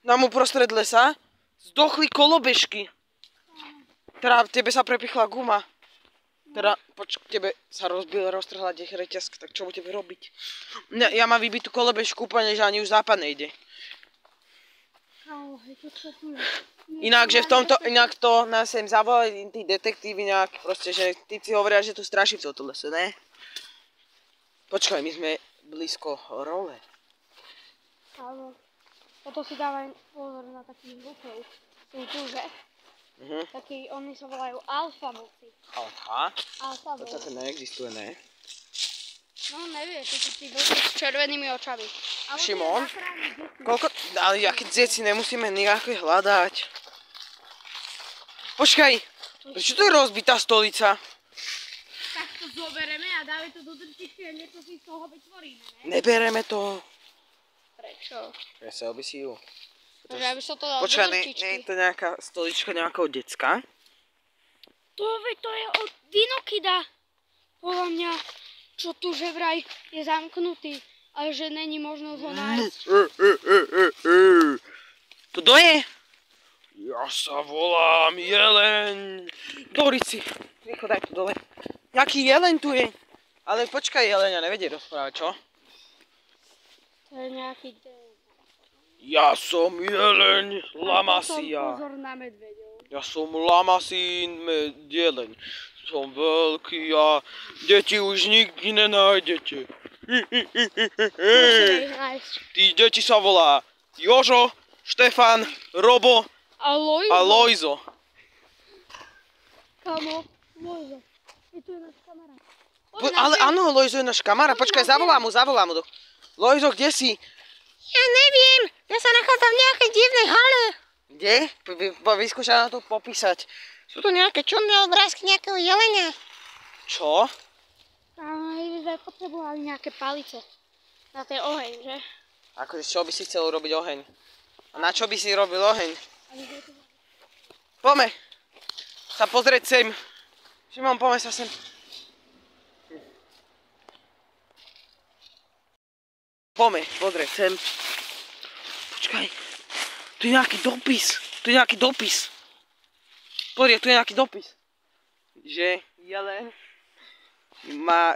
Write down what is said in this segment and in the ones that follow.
Nám uprostred lesa zdochli kolobežky. Teda tebe sa prepichla guma. Teda, tebe sa roztrhla reťazka, tak čo budeme robiť? Ja mám vybitú kolobežku úplne, že ani už západ nejde. Inak to nás sem zavolali tí detektívy nejak, proste, že tíci hovoria, že tu strašivcov to lese, ne? Počkaj, my sme blízko role. Áno. Potom si dávaj pozor na takých vlkov. Sú tu, že? Takí, oni sa volajú alfa vlci. Alfa? Alfa vlci. To také neexistuje, ne? No nevieš, to sú tí vlci s červenými očami. Šimon? Koľko? Ale ja keď deti nemusíme nejaké hľadať. Počkaj, prečo to je rozbitá stolica? Tak to zoberieme a dáme to do drtičky a niečo si z toho vytvoríme, ne? Nebereme to. Prečo? Presel by si ju. Takže aby som to dal do Počkaj, drtičky. nie je to nejaká stolička nejakého decka? To je od Dinokida. Podľa mňa, čo tu že vraj je zamknutý. Ale že není možnosť ho nájsť. Kto je? Ja sa volám Jeleň. Dorici, rýchlo daj to dole. Jaký jeleň tu je? Ale počkaj, jeleňa nevedie rozprávať, čo? To je nejaký... Ja som jeleň Lamasia. Pozor na medveďov. Ja som Lamasín jeleň. Som veľký a deti už nikdy nenájdete. Tí deti sa volá Jožo, Štefan, Robo a Lojzo. Kamo, Lojzo. Tu je náš kamarát. Ale áno, Lojzo je náš kamarát. Počkaj, zavolám mu. Lojzo, kde si? Ja neviem. Ja sa nachádzam v nejakej divnej hale. Kde? Vyskúšaj na to popísať. Sú to nejaké čudné obrázky nejakého jelenia. Čo? My sme potrebovali nejaké palice na ten oheň, že? Akože čo by si chcel urobiť oheň? A na čo by si robil oheň? Poďme sa pozrieť sem. Šimon, poďme sa sem. Poďme pozrieť sem. Počkaj, tu je nejaký dopis. Pozri, tu je nejaký dopis. Že jelen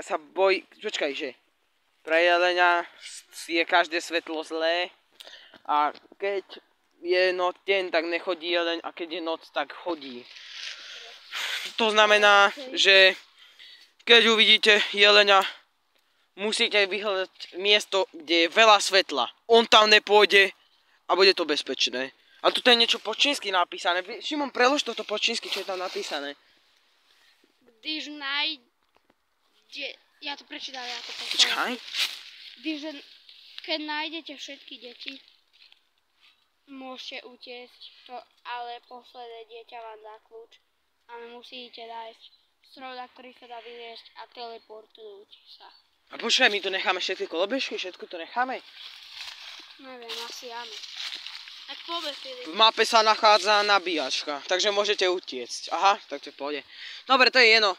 sa bojí, počkaj, že pre jelenia je každé svetlo zlé a keď je deň, tak nechodí jeleň a keď je noc, tak chodí. To znamená, že keď uvidíte jelenia, musíte vyhľadať miesto, kde je veľa svetla. On tam nepôjde a bude to bezpečné. A tu je niečo po čínsky napísané. Šimon, prelož toto po čínsky, čo je tam napísané. Ja to prečítam, ja to počítam. Počkaj. Keď nájdete všetky deti, môžete utiecť to, ale posledné dieťa vám dá kľúč. A musíte nájsť stroj, na ktorý sa dá vyliesť a teleportujúť sa. A počkaj, my tu necháme všetky kolobežky, všetko to necháme? Neviem, asi áno. Tak poďme, Filip. V mape sa nachádza nabíjačka, takže môžete utiecť. Aha, tak to pôjde. Dobre, to je jedno.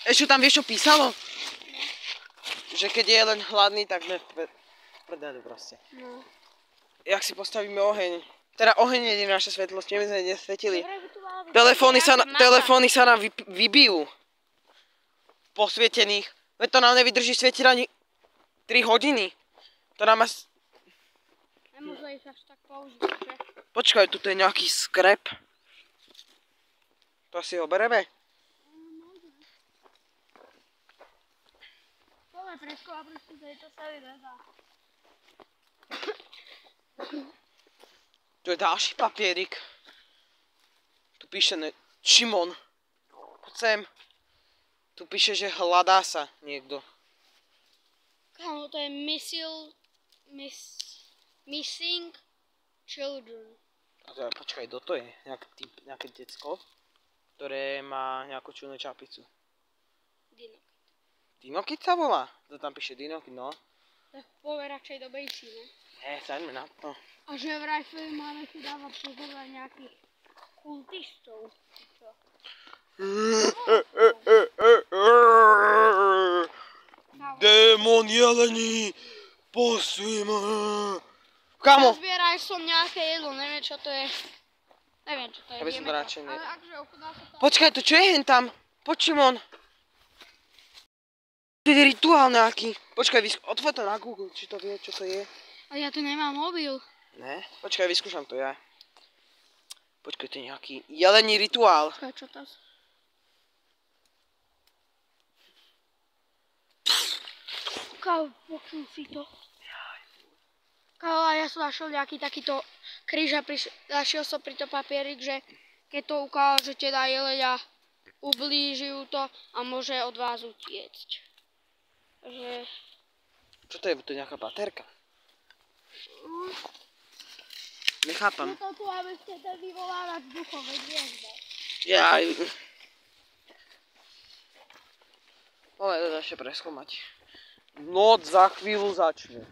Ešte tam vieš, čo písalo? Že keď je len hladný, tak sme prdeli proste. No. Jak si postavíme oheň? Teda oheň je naša svetlosť, my sme nesvetili. Dobre, Telefóny sa nám vybijú. Posvietených. Veď to nám nevydrží svietiť ani 3 hodiny. To nám asi... Nemôže ich až tak použiť, že? Počkaj, tu je nejaký skrep. To si ho bereme? Poďme presko a proste to celý nedá. Tu je ďalší papierik. Tu píše Šimon. Poď sem. Tu píše, že hľadá sa niekto. Kámo, to je missing children. Počkaj, kto to je? Nejaké decko, ktoré má nejakú čudnú čapicu. Dinokid. Dinokid sa volá? To tam píše Dinokid, no. Tak poďme radšej do Bejsi, ne? Saďme na to. A že vraj máme si dávať pozor na nejakých kultistov. Čo? Démon jelení, posvíme. Kamo? Zbieral som nejaké jedlo, neviem čo to je. Neviem čo to je. Ja by som to radšej ne... Ale akže ochutnal sa to... Počkaj, to čo je hen tam? Poď Šimon. To je rituál nejaký. Počkaj, otvoň to na Google, či to vie, čo to je. A ja tu nemám mobil. Ne? Počkaj, vyskúšam to ja. Počkaj, to je nejaký jelení rituál. Počkaj, čo to? Kávo, počul si to. Kávo, a ja som našiel nejaký takýto kríž a našiel som pri to papierik, že keď to ukáže, že teda jeleňa ublížujú to a môže od vás utiecť. Že... Čo to je? To je nejaká baterka. Nechápam. No to tu, aby ste to vyvolávať duchové hviezde. Jaj. Poďme to ešte preskúmať. Noc za chvíľu začne.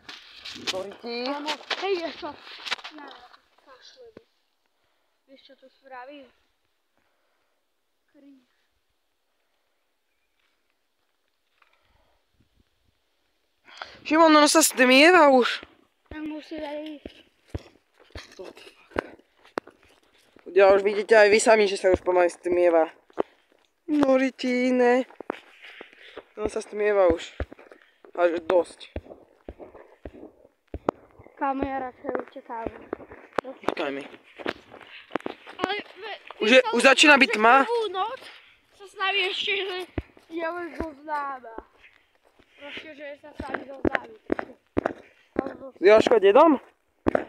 Ktorý ty? Áno, hej, ešte. Ja kašlem. Vieš, čo tu spravím? Kríž. Šimon, ono sa stmieva už. Tak musí dať ísť. Ja už vidíte aj vy sami, že sa už pomaly stmieva. Noritíne. Ono sa stmieva už. Až dosť. Kámo, ja radšej utekám. Počkaj mi. Ale Už začína byť tma. Prvú noc sa s nami ešte, že je už zoznáma. Proste, že sa s nami zoznámi. S Jožko dedom?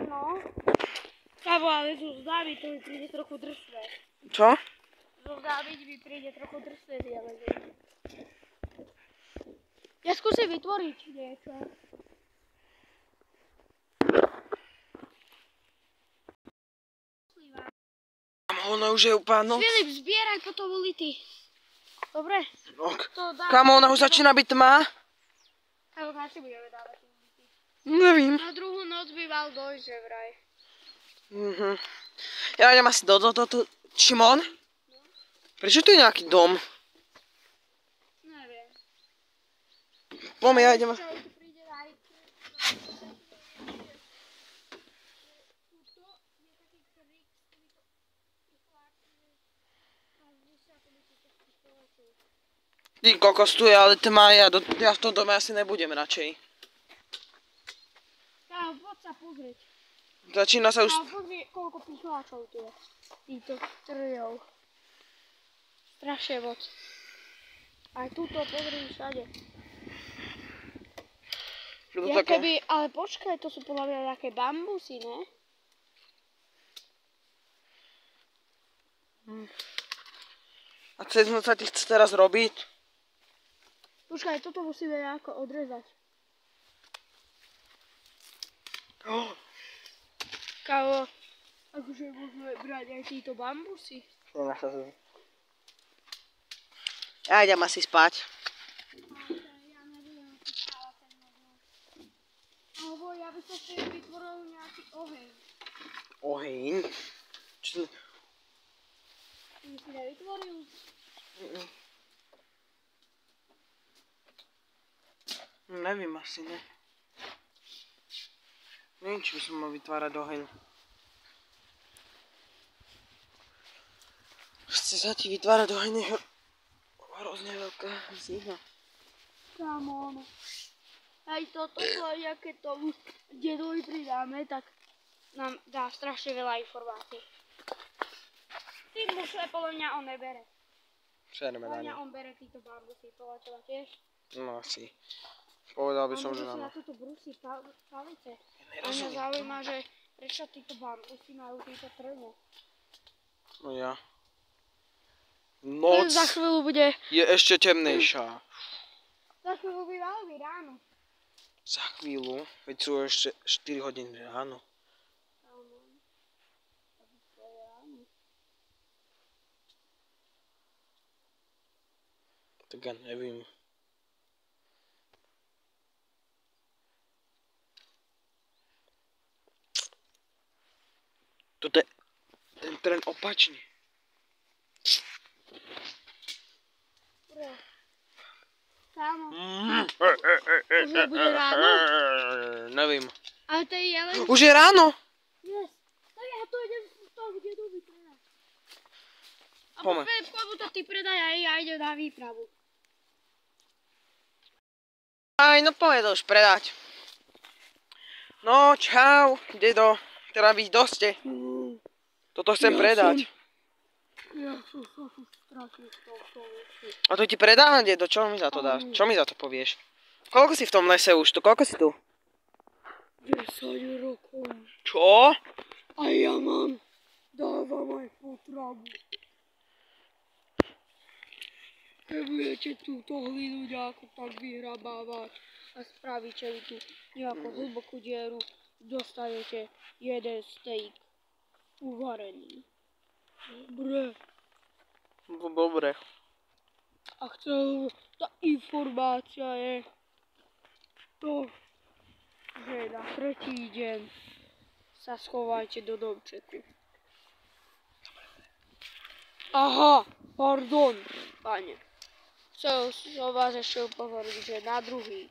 No. Kámo, ale zoznámi to mi príde trochu drsné. Čo? Zoznámiť mi príde trochu drsné, ale... Ja skúsim vytvoriť niečo. Ona už je úplne noc. Filip, zbieraj potom ulity. Dobre? Kamo, ona už začína byť tma. Kámo, na si budeme dávať ulity. Nevím. Na druhú noc by mal dojsť, že vraj. Ja idem asi do... Šimon? Prečo tu je nejaký dom? Neviem. Poďme, ja idem... Ty kokos, tu je ale tma, ja v tom dome asi nebudem radšej. Kámo, poď sa pozrieť. Začína sa už... Kámo, pozri, koľko pichláčov tu je. Týchto trjov. Strašne moc. Aj túto pozri všade. Čo to Ja také? keby, ale počkaj, to sú podľa mňa nejaké bambusy, ne? A cez noc sa ti chce teraz robiť? Počkaj, toto musíme nejako odrezať. Kámo, akože môžeme brať aj títo bambusy. Ja idem asi spať. Ja nebudem asi spávať ten možno. Alebo ja by som si vytvoril nejaký oheň. Oheň? Čo... Ty by si nevytvoril? Neviem, asi ne. Neviem, či by som mal vytvárať oheň. Chce sa ti vytvárať oheň, je hrozne veľká zima. Kámo, ono. Aj toto, keď tomu dedovi pridáme, tak nám dá strašne veľa informácií. Ty musle, podľa mňa on nebere. Čerme Podľa na mňa ne. on bere títo bambusy, podľa teba tiež. No asi. Povedal by som, že On áno. na túto brúsi palice. A mňa Nerozumiem. zaujíma, že prečo títo bambusy majú títo trne. No ja. Len Noc za chvíľu bude... je ešte temnejšia. Za chvíľu by malo byť ráno. Za chvíľu, veď sú ešte 4 hodiny ráno. Tak ja neviem. Toto je ten trend opačne. Kámo, už bude ráno? Neviem. Ale to je jelen... Už je ráno. Yes. No ja to idem z toho, kde doby predať. A Poďme. mu to ty predaj a ja idem na výpravu. Aj, no poďme to už predať. No, čau, dedo. Teda vy doste. Toto chcem predať. Ja som sa tu stratil z toho. A to ti predám, dedo, čo mi za to dáš? Čo mi za to povieš? Koľko si v tom lese už tu? Koľko si tu? 10 rokov. Čo? A ja dávam aj potravu. Keď budete túto hlinu nejako tak vyhrabávať a spravíte tu nejakú hlbokú dieru, dostanete jeden steak uvarený. Dobre. Dobre. A tá informácia je to, že na tretí deň sa schovajte do domčeku. Aha, pardon, pane. Chcel som vás ešte upozorniť, že na druhý.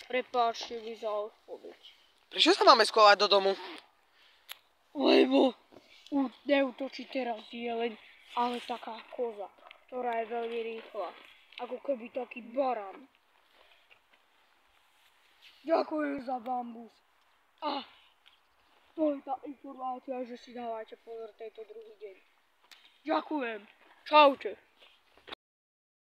Prepáčte mi za odpoveď. Prečo sa máme schovať do domu? Lebo neútočí teraz jeleň, ale taká koza, ktorá je veľmi rýchla. Ako keby taký barán. Ďakujem za bambus. A to je tá informácia, že si dávajte pozor tento druhý deň. Ďakujem. Čaute.